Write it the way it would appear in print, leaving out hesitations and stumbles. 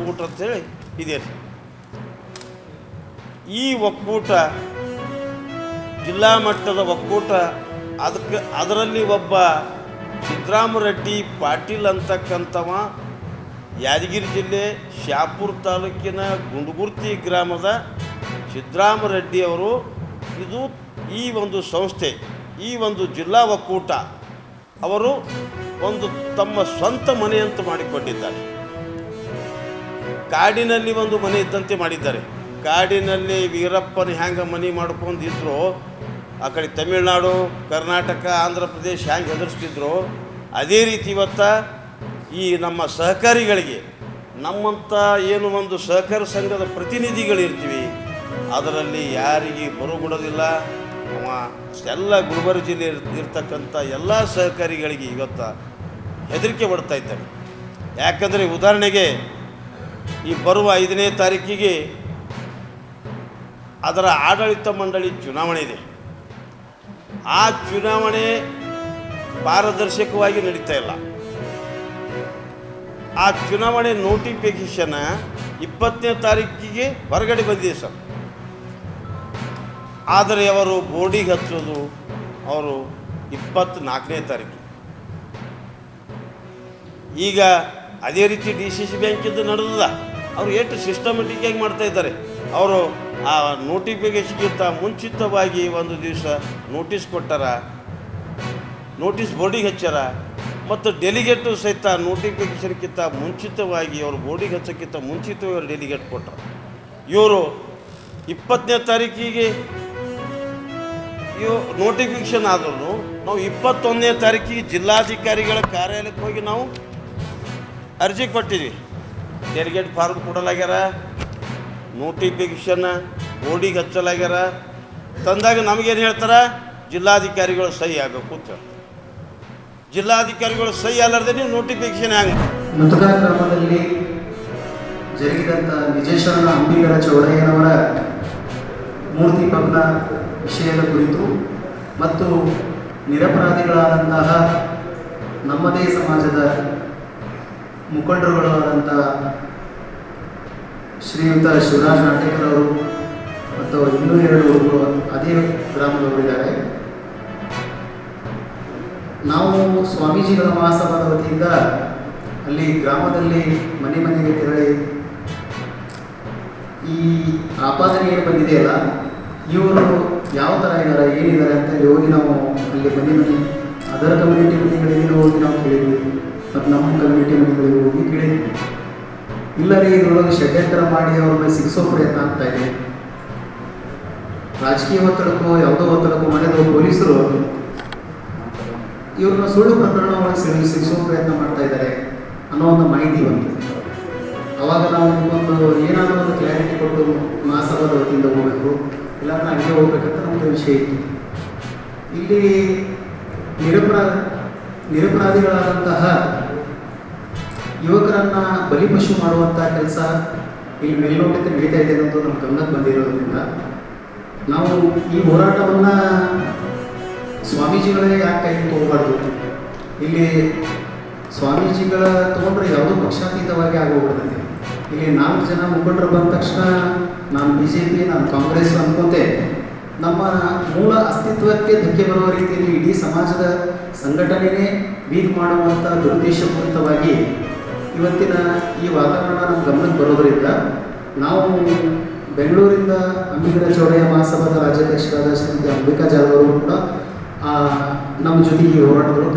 ಒಕ್ಕೂಟ ಅಂತೇಳಿ ಇದೆ. ಈ ಒಕ್ಕೂಟ ಜಿಲ್ಲಾ ಮಟ್ಟದ ಒಕ್ಕೂಟ. ಅದರಲ್ಲಿ ಒಬ್ಬ ಸಿದ್ದರಾಮರೆಡ್ಡಿ ಪಾಟೀಲ್ ಅಂತಕ್ಕಂಥವ ಯಾದಗಿರಿ ಜಿಲ್ಲೆ ಶಾಪುರ ತಾಲೂಕಿನ ಗುಂಡಗುರ್ತಿ ಗ್ರಾಮದ ಸಿದ್ದರಾಮರೆಡ್ಡಿ ಅವರು ಇದು ಈ ಒಂದು ಸಂಸ್ಥೆ, ಈ ಒಂದು ಜಿಲ್ಲಾ ಒಕ್ಕೂಟ ಅವರು ಒಂದು ತಮ್ಮ ಸ್ವಂತ ಮನೆಯಂತ ಮಾಡಿಕೊಂಡಿದ್ದಾರೆ. ಕಾಡಿನಲ್ಲಿ ಒಂದು ಮನೆ ಇದ್ದಂತೆ ಮಾಡಿದ್ದಾರೆ. ಕಾಡಿನಲ್ಲಿ ವೀರಪ್ಪನ ಹ್ಯಾಂಗೆ ಮನೆ ಮಾಡ್ಕೊಂಡಿದ್ರು, ಆ ಕಡೆ ತಮಿಳುನಾಡು, ಕರ್ನಾಟಕ, ಆಂಧ್ರ ಪ್ರದೇಶ ಹ್ಯಾಂಗೆ ಹೆದರ್ಸ್ತಿದ್ರು, ಅದೇ ರೀತಿ ಇವತ್ತು ಈ ನಮ್ಮ ಸಹಕಾರಿಗಳಿಗೆ, ನಮ್ಮಂಥ ಏನು ಒಂದು ಸಹಕಾರ ಸಂಘದ ಪ್ರತಿನಿಧಿಗಳಿರ್ತೀವಿ, ಅದರಲ್ಲಿ ಯಾರಿಗೆ ಬರುಗುಡೋದಿಲ್ಲ. ಎಲ್ಲ ಗುಲ್ಬರ್ಗ ಜಿಲ್ಲೆ ಇರ್ತಕ್ಕಂಥ ಎಲ್ಲ ಸಹಕಾರಿಗಳಿಗೆ ಇವತ್ತು ಹೆದರಿಕೆ ಪಡ್ತಾ ಇದ್ದಾರೆ. ಯಾಕಂದರೆ ಉದಾಹರಣೆಗೆ ಈ ಬರುವ 5ನೇ ತಾರೀಕಿಗೆ ಅದರ ಆಡಳಿತ ಮಂಡಳಿ ಚುನಾವಣೆ ಇದೆ. ಆ ಚುನಾವಣೆ ಪಾರದರ್ಶಕವಾಗಿ ನಡೀತಾ ಇಲ್ಲ. ಆ ಚುನಾವಣೆ ನೋಟಿಫಿಕೇಷನ್ 20ನೇ ತಾರೀಕಿಗೆ ಹೊರಗಡೆ ಬಂದಿದೆ ಸರ್. ಆದರೆ ಅವರು ಬೋರ್ಡಿಗೆ ಹಚ್ಚೋದು ಅವರು 24ನೇ ತಾರೀಕು. ಈಗ ಅದೇ ರೀತಿ DCC ಬ್ಯಾಂಕಿಂದು ನಡೆದದ. ಅವರು ಎಷ್ಟು ಸಿಸ್ಟಮೆಟಿಕ್ಕಾಗಿ ಮಾಡ್ತಾ ಇದ್ದಾರೆ. ಅವರು ಆ ನೋಟಿಫಿಕೇಷನ್ಗಿಂತ ಮುಂಚಿತವಾಗಿ ಒಂದು ದಿವಸ ನೋಟಿಸ್ ಕೊಟ್ಟಾರ, ನೋಟಿಸ್ ಬೋರ್ಡಿಗೆ ಹಚ್ಚಾರ. ಮತ್ತು ಡೆಲಿಗೇಟು ಸಹಿತ ನೋಟಿಫಿಕೇಷನ್ಗಿಂತ ಮುಂಚಿತವಾಗಿ ಅವರು ಬೋರ್ಡಿಗೆ ಹಚ್ಚೋಕ್ಕಿಂತ ಮುಂಚಿತವಾಗಿ ಅವರು ಡೆಲಿಗೇಟ್ ಕೊಟ್ಟರು. ಇವರು 20ನೇ ತಾರೀಕಿಗೆ ನೋಟಿಫಿಕೇಷನ್ ಆದ್ರೂ ನಾವು 21ನೇ ತಾರೀಕಿಗೆ ಜಿಲ್ಲಾಧಿಕಾರಿಗಳ ಕಾರ್ಯಾಲಯಕ್ಕೆ ಹೋಗಿ ನಾವು ಅರ್ಜಿ ಕೊಟ್ಟಿದ್ವಿ. ಡೆಲಿಗೇಟ್ ಫಾರ್ಮ್ ಕೊಡಲಾಗ್ಯಾರ, ನೋಟಿಫಿಕೇಷನ್ ಬೋರ್ಡಿಗೆ ಹಚ್ಚಲಾಗ್ಯಾರ. ತಂದಾಗ ನಮಗೇನು ಹೇಳ್ತಾರೆ, ಜಿಲ್ಲಾಧಿಕಾರಿಗಳು ಸಹಿ ಆಗಬೇಕು ಅಂತ ಹೇಳ್ತಾರೆ. ಜಿಲ್ಲಾಧಿಕಾರಿಗಳು ಸಹಿ ಅಲ್ಲದೆ ನೀವು ನೋಟಿಫಿಕೇಷನ್ ಹ್ಯಾಂಗೆ? ಮುತುಕಾ ಗ್ರಾಮದಲ್ಲಿ ಜರುಗಿದಂಥ ನಿಜೇಶ್ವರನ ಅಂಬಿಗರ ಚೌಡಯ್ಯನವರ ಮೂರ್ತಿ ಭಗ್ನ ವಿಷಯದ ಕುರಿತು ಮತ್ತು ನಿರಪರಾಧಿಗಳಾದಂತಹ ನಮ್ಮದೇ ಸಮಾಜದ ಮುಖಂಡರುಗಳಾದಂಥ ಶ್ರೀಯುತ ಶಿವರಾಜ್ ನಾಟೇಕರ್ ಅವರು ಮತ್ತು ಇನ್ನೂ 2 ಹುಡುಗರು ಅದೇ ಗ್ರಾಮದವರಿದ್ದಾರೆ. ನಾವು ಸ್ವಾಮೀಜಿಗಳ ಮಹಾಸಭಾದ ವತಿಯಿಂದ ಅಲ್ಲಿ ಗ್ರಾಮದಲ್ಲಿ ಮನೆ ಮನೆಗೆ ತೆರಳಿ ಈ ಆಪಾದನೆ ಏನು ಬಂದಿದೆಯಲ್ಲ, ಇವರು ಯಾವ ಥರ ಇದ್ದಾರೆ, ಏನಿದ್ದಾರೆ ಅಂತ ಹೇಳಿ ಹೋಗಿ ನಾವು ಅಲ್ಲಿ ಮನೆ ಅದರ ಕಮ್ಯುನಿಟಿ ಮನೆಗಳಿಗೆ ಹೋಗಿ ನಾವು ಕೇಳಿದ್ವಿ. ಮತ್ತು ನಮ್ಮ ಕಮ್ಯುನಿಟಿ ಮನೆಗಳಿಗೆ ಹೋಗಿ ಕೇಳಿದ್ವಿ. ಇಲ್ಲರಿ ಇದರೊಳಗೆ ಷಡ್ಯಂತರ ಮಾಡಿ ಅವ್ರನ್ನ ಸಿಗಿಸೋ ಪ್ರಯತ್ನ ಆಗ್ತಾ ಇದೆ. ರಾಜಕೀಯ ಒತ್ತಡಕ್ಕೋ ಯಾವುದೋ ಒತ್ತಡಕ್ಕೋ ಮನೆದು ಪೊಲೀಸರು ಇವ್ರನ್ನ ಸುಳ್ಳು ಪ್ರಕರಣವನ್ನು ಸಿಗಿಸೋ ಪ್ರಯತ್ನ ಮಾಡ್ತಾ ಇದ್ದಾರೆ ಅನ್ನೋ ಒಂದು ಮಾಹಿತಿ ಬಂತು. ಅವಾಗ ನಾವು ಒಂದು ಏನಾದರೂ ಒಂದು ಕ್ಲಾರಿಟಿ ಕೊಟ್ಟು ಮಹಾಸಭಾದ ವತಿಯಿಂದ ಹೋಗಬೇಕು, ಇಲ್ಲಾಂದ್ರೆ ಹಂಗೆ ಹೋಗ್ಬೇಕಂತ ನಮ್ಮದು ವಿಷಯ ಇತ್ತು. ಇಲ್ಲಿ ನಿರಪರಾಧಿಗಳಾದಂತಹ ಯುವಕರನ್ನು ಬಲಿಪಶು ಮಾಡುವಂಥ ಕೆಲಸ ಇಲ್ಲಿ ಮೇಲ್ನೋಟಕ್ಕೆ ನಡೀತಾ ಇದೆ ಅನ್ನೋದು ನಮ್ಮ ಗಮನಕ್ಕೆ ಬಂದಿರೋದ್ರಿಂದ ನಾವು ಈ ಹೋರಾಟವನ್ನು ಸ್ವಾಮೀಜಿಗಳೇ ಯಾಕೆ ಕೈ ತಗೋಬಾರ್ದು. ಇಲ್ಲಿ ಸ್ವಾಮೀಜಿಗಳ ತೊಗೊಂಡ್ರೆ ಯಾವುದೋ ಪಕ್ಷಾತೀತವಾಗಿ ಆಗೋಗ್ಬಿಡ್ತೈತಿ. ಇಲ್ಲಿ 4 ಜನ ಮುಖಂಡರು ಬಂದ ತಕ್ಷಣ ನಾನು BJP, ನಾನು ಕಾಂಗ್ರೆಸ್ ಅಂದ್ಕೊಂತೆ ನಮ್ಮ ಮೂಲ ಅಸ್ತಿತ್ವಕ್ಕೆ ಧಕ್ಕೆ ಬರುವ ರೀತಿಯಲ್ಲಿ ಇಡೀ ಸಮಾಜದ ಸಂಘಟನೆಯೇ ಬೀದ್ ಮಾಡುವಂಥ ದುರುದ್ದೇಶಪೂರಿತವಾಗಿ ಇವತ್ತಿನ ಈ ವಾತಾವರಣ ನಮ್ಮ ಗಮನಕ್ಕೆ ಬರೋದರಿಂದ ನಾವು ಬೆಂಗಳೂರಿಂದ ಅಂಬಿಗರ ಚೌಡಯ್ಯ ಮಹಾಸಭಾದ ರಾಜ್ಯಾಧ್ಯಕ್ಷರಾದ ಶ್ರೀಮತಿ ಅಂಬಿಕಾ ಜಾಧವ್ ಅವರು ಕೂಡ ನಮ್ಮ ಜೊತೆಗೆ ಈ ಹೋರಾಟಗಳು